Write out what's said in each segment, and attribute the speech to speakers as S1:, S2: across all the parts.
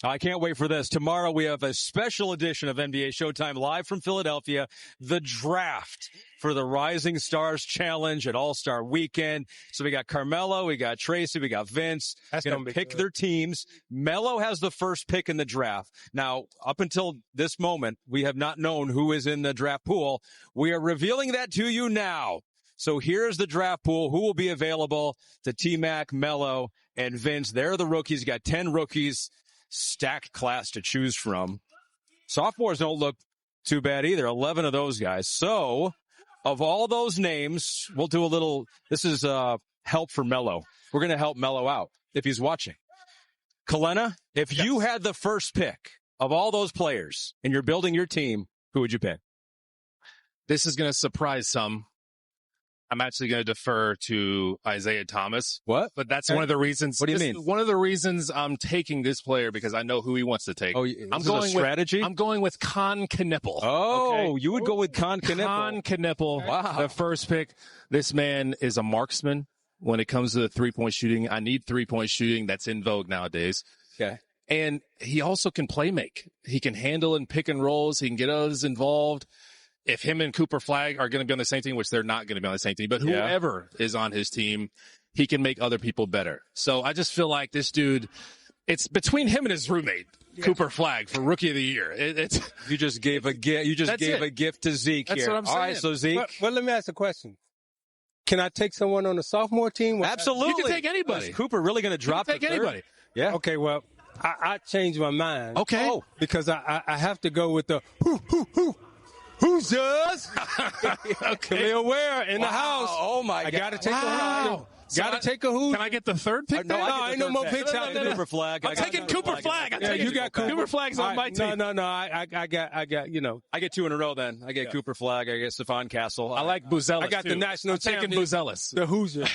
S1: I can't wait for this. Tomorrow we have a special edition of NBA Showtime live from Philadelphia, the draft for the Rising Stars Challenge at All-Star Weekend. So we got Carmelo, we got Tracy, we got Vince.
S2: That's
S1: going to pick their teams. Melo has the first pick in the draft. Now, up until this moment, we have not known who is in the draft pool. We are revealing that to you now. So here's the draft pool. Who will be available to T-Mac, Melo, and Vince? They're the rookies. You got 10 rookies. Stacked class to choose from. Sophomores don't look too bad either. 11 of those guys. So, of all those names, we'll do a little, this is help for Melo. We're going to help Melo out if he's watching. Kalena, if you had the first pick of all those players and you're building your team, who would you pick?
S3: This is going to surprise some. I'm actually going to defer to Isiah Thomas.
S1: What?
S3: But that's one of the reasons.
S1: What do you mean?
S3: One of the reasons I'm taking this player because I know who he wants to take.
S1: Oh, I'm going with strategy.
S3: I'm going with Con Knippel.
S1: Oh, okay. You would go with Con Knippel.
S3: Con Knippel.
S1: Wow.
S3: The first pick. This man is a marksman when it comes to the 3-point shooting. I need 3-point shooting. That's in vogue nowadays.
S1: Okay.
S3: And he also can play make. He can handle and pick and rolls. He can get others involved. If him and Cooper Flagg are going to be on the same team, which they're not going to be on the same team, but whoever is on his team, he can make other people better. So I just feel like this dude, it's between him and his roommate, Cooper Flagg, for Rookie of the Year.
S1: You just gave a gift. You just gave a gift to Zeke
S3: That's
S1: here.
S3: What I'm saying.
S1: All right, so Zeke.
S2: Well, let me ask a question. Can I take someone on the sophomore team?
S1: Absolutely.
S3: You can take anybody.
S1: Is Cooper really going to drop
S3: take anybody?
S1: Yeah.
S2: Okay, well, I changed my mind.
S3: Okay.
S2: Oh, because I have to go with the who's yours? Khalil Ware in the house.
S1: Oh, my God.
S2: I got to take a who. Got to take a who.
S3: Can I get the third pick?
S1: No,
S2: ain't no more picks out there.
S1: Cooper Flagg.
S3: I'm taking Cooper Flagg.
S2: You got
S3: Cooper Flagg's on my team.
S2: No. I got, you know.
S1: I get two in a row then. I get Cooper Flagg. I get Stephon Castle.
S3: I like Buzelis.
S2: I got the national champion.
S3: Taking Buzelis.
S2: The Hoosier.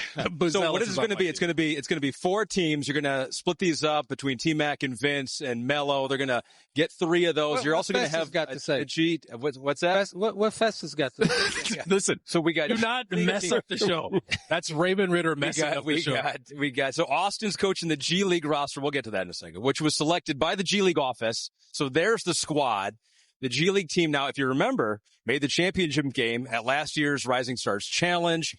S1: So what is this going to be? It's going to be 4 teams. You're going to split these up between T-Mac and Vince and Melo. They're going to get 3 of those. You're also going to have
S2: got to say.
S1: a G. What's that?
S2: What Festus got to say?
S3: Listen.
S1: So we got.
S3: Do not mess up the show. That's Raymond Ritter messing up the show.
S1: So Austin's coaching the G League roster. We'll get to that in a second, which was selected by the G League office. So there's the squad. The G League team now, if you remember, made the championship game at last year's Rising Stars Challenge.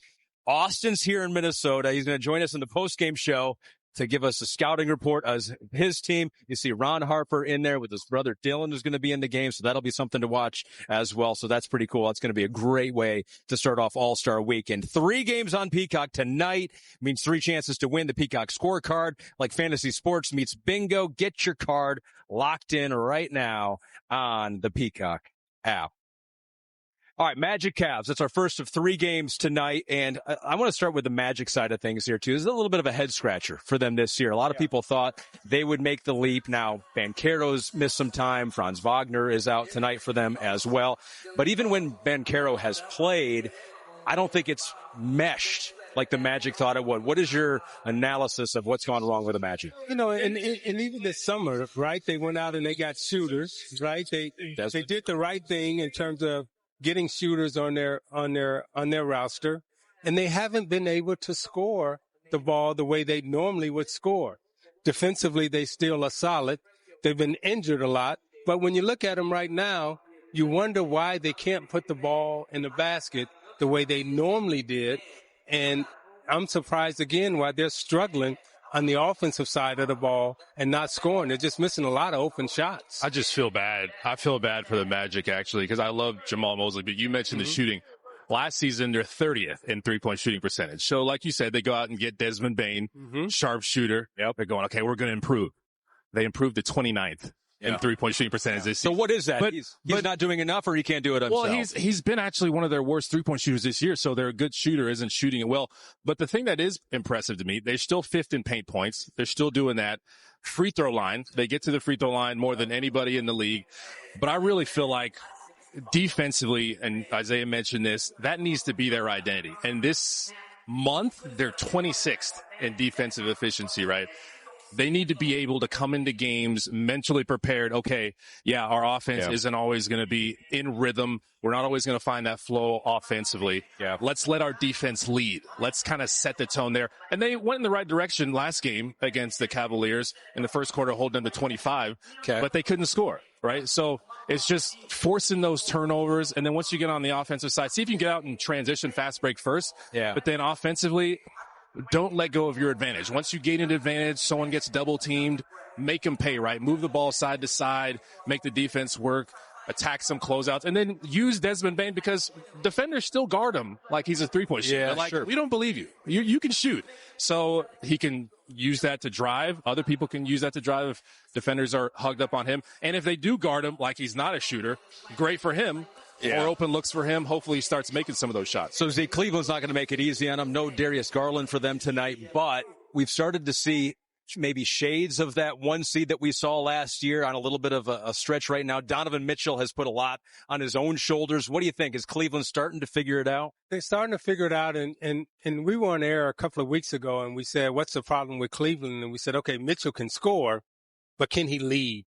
S1: Austin's here in Minnesota. He's going to join us in the post-game show to give us a scouting report as his team. You see Ron Harper in there with his brother Dylan who's going to be in the game. So that'll be something to watch as well. So that's pretty cool. That's going to be a great way to start off All-Star Weekend. 3 games on Peacock tonight means 3 chances to win the Peacock scorecard. Like fantasy sports meets bingo. Get your card locked in right now on the Peacock app. All right, Magic Cavs. That's our first of 3 games tonight. And I want to start with the Magic side of things here, too. This is a little bit of a head scratcher for them this year. A lot of people thought they would make the leap. Now, Banchero's missed some time. Franz Wagner is out tonight for them as well. But even when Banchero has played, I don't think it's meshed like the Magic thought it would. What is your analysis of what's gone wrong with the Magic?
S2: You know, and even this summer, right, they went out and they got shooters, right? They did the right thing in terms of getting shooters on their roster, and they haven't been able to score the ball the way they normally would score. Defensively, they still are solid. They've been injured a lot, but when you look at them right now, you wonder why they can't put the ball in the basket the way they normally did, and I'm surprised again why they're struggling on the offensive side of the ball and not scoring. They're just missing a lot of open shots.
S3: I just feel bad. I feel bad for the Magic, actually, because I love Jamal Mosley, but you mentioned the shooting. Last season, they're 30th in 3-point shooting percentage. So, like you said, they go out and get Desmond Bane, sharp shooter. Yep. They're going, okay, we're going to improve. They improved to 29th in 3-point shooting percentage this season.
S1: So what is that? But he's not doing enough, or he can't do it himself?
S3: Well, he's been actually one of their worst 3-point shooters this year, so they're a good shooter, isn't shooting it well. But the thing that is impressive to me, they're still 5th in paint points. They're still doing that. Free throw line. They get to the free throw line more than anybody in the league. But I really feel like defensively, and Isiah mentioned this, that needs to be their identity. And this month, they're 26th in defensive efficiency, right? they need to be able to come into games mentally prepared. Okay, yeah, our offense isn't always going to be in rhythm. We're not always going to find that flow offensively. Yeah. Let's let our defense lead. Let's kind of set the tone there. And they went in the right direction last game against the Cavaliers in the first quarter, holding them to 25, but they couldn't score, right? So it's just forcing those turnovers. And then once you get on the offensive side, see if you can get out and transition fast break first. Yeah. But then offensively, don't let go of your advantage. Once you gain an advantage, someone gets double teamed, make them pay, right? Move the ball side to side, make the defense work, attack some closeouts, and then use Desmond Bane because defenders still guard him like he's a three-point shooter. Like, we don't believe you. You can shoot. So he can use that to drive. Other people can use that to drive if defenders are hugged up on him. And if they do guard him like he's not a shooter, great for him. More open looks for him. Hopefully he starts making some of those shots.
S1: So, Zeke, Cleveland's not going to make it easy on him. No Darius Garland for them tonight, but we've started to see maybe shades of that one seed that we saw last year on a little bit of a stretch right now. Donovan Mitchell has put a lot on his own shoulders. What do you think? Is Cleveland starting to figure it out?
S2: They're starting to figure it out, and we were on air a couple of weeks ago, and we said, what's the problem with Cleveland? And we said, okay, Mitchell can score, but can he lead?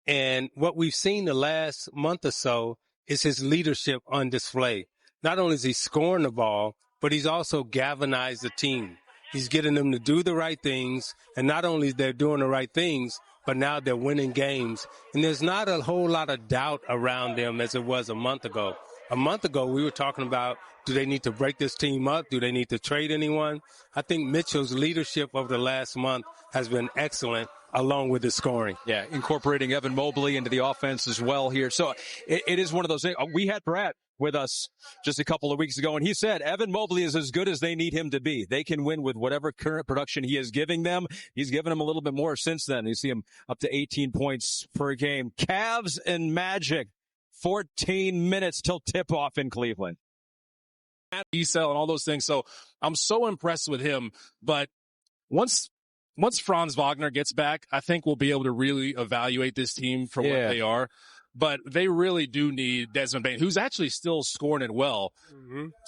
S2: And what we've seen the last month or so is his leadership on display. Not only is he scoring the ball, but he's also galvanized the team. He's getting them to do the right things, and not only they're doing the right things, but now they're winning games. And there's not a whole lot of doubt around them as it was a month ago. A month ago, we were talking about, do they need to break this team up? Do they need to trade anyone? I think Mitchell's leadership over the last month has been excellent, along with his scoring.
S1: Yeah, incorporating Evan Mobley into the offense as well here. So it is one of those things. We had Brett with us just a couple of weeks ago, and he said Evan Mobley is as good as they need him to be. They can win with whatever current production he is giving them. He's given them a little bit more since then. You see him up to 18 points per game. Cavs and Magic, 14 minutes till tip-off in Cleveland.
S3: Isiah and all those things. So I'm so impressed with him. But once Franz Wagner gets back, I think we'll be able to really evaluate this team for what they are. But they really do need Desmond Bane, who's actually still scoring it well,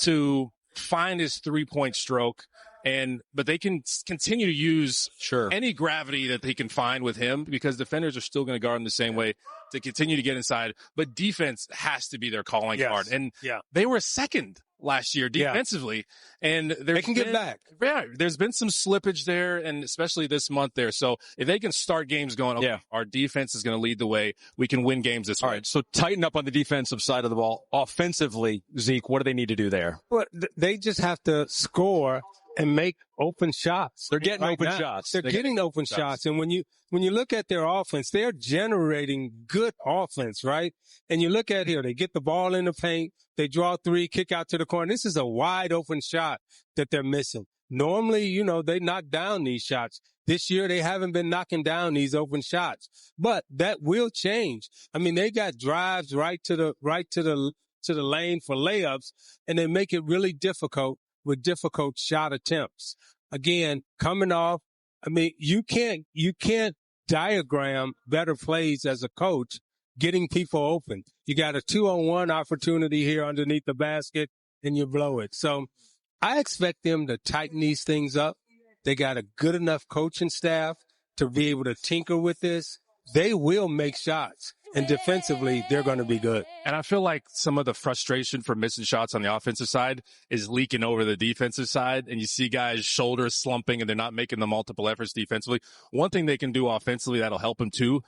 S3: to find his three-point stroke. But they can continue to use any gravity that they can find with him because defenders are still going to guard him the same way to continue to get inside. But defense has to be their calling card. And they were second last year defensively. And
S2: they can get back.
S3: Yeah, there's been some slippage there, and especially this month there. So if they can start games going, our defense is going to lead the way. We can win games this way.
S1: All right, so tighten up on the defensive side of the ball. Offensively, Zeke, what do they need to do there?
S2: Well, they just have to score and make open shots.
S1: They're getting open shots.
S2: They're getting open shots. And when you look at their offense, they're generating good offense, right? And you look at here, they get the ball in the paint, they draw three, kick out to the corner. This is a wide open shot that they're missing. Normally, they knock down these shots. This year, they haven't been knocking down these open shots, but that will change. I mean, they got drives right to the lane for layups, and they make it really difficult with difficult shot attempts. Again, coming off, I mean, you can't diagram better plays as a coach, getting people open. You got a 2-on-1 opportunity here underneath the basket and you blow it. So I expect them to tighten these things up. They got a good enough coaching staff to be able to tinker with this. They will make shots. And defensively, they're going to be good.
S3: And I feel like some of the frustration for missing shots on the offensive side is leaking over the defensive side. And you see guys' shoulders slumping and they're not making the multiple efforts defensively. One thing they can do offensively that'll help them too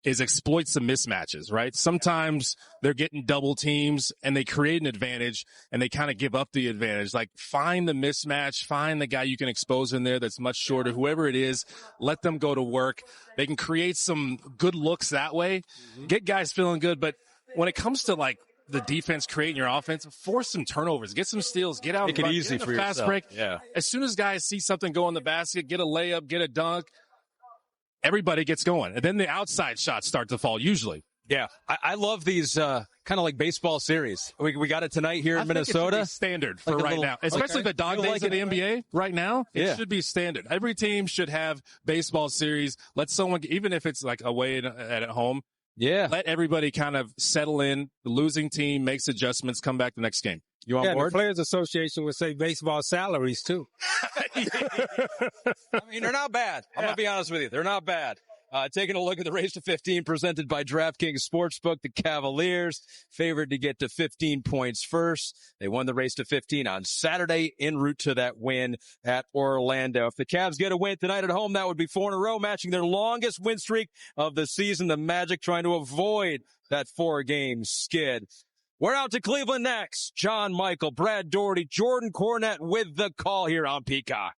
S3: is exploit some mismatches, right? Sometimes they're getting double teams and they create an advantage and they kind of give up the advantage. Like find the mismatch, find the guy you can expose in there that's much shorter, whoever it is, let them go to work. They can create some good looks that way, get guys feeling good. But when it comes to like the defense creating your offense, force some turnovers, get some steals, get out.
S1: Make it easy for
S3: fast
S1: yourself.
S3: Break.
S1: Yeah.
S3: As soon as guys see something go in the basket, get a layup, get a dunk, everybody gets going. And then the outside shots start to fall usually.
S1: Yeah. I love these kind of like baseball series. We got it tonight here in Minnesota.
S3: It should be standard for like right now. Especially the dog days of the NBA right now. It should be standard. Every team should have baseball series. Let someone, even if it's like away at home, let everybody kind of settle in. The losing team makes adjustments, come back the next game.
S1: You on
S2: Yeah,
S1: board?
S2: the Players Association would say baseball salaries, too.
S1: I mean, they're not bad. I'm going to be honest with you. They're not bad. Taking a look at the race to 15 presented by DraftKings Sportsbook, the Cavaliers favored to get to 15 points first. They won the race to 15 on Saturday en route to that win at Orlando. If the Cavs get a win tonight at home, that would be 4 in a row, matching their longest win streak of the season. The Magic trying to avoid that 4-game skid. We're out to Cleveland next. John Michael, Brad Daugherty, Jordan Cornette with the call here on Peacock.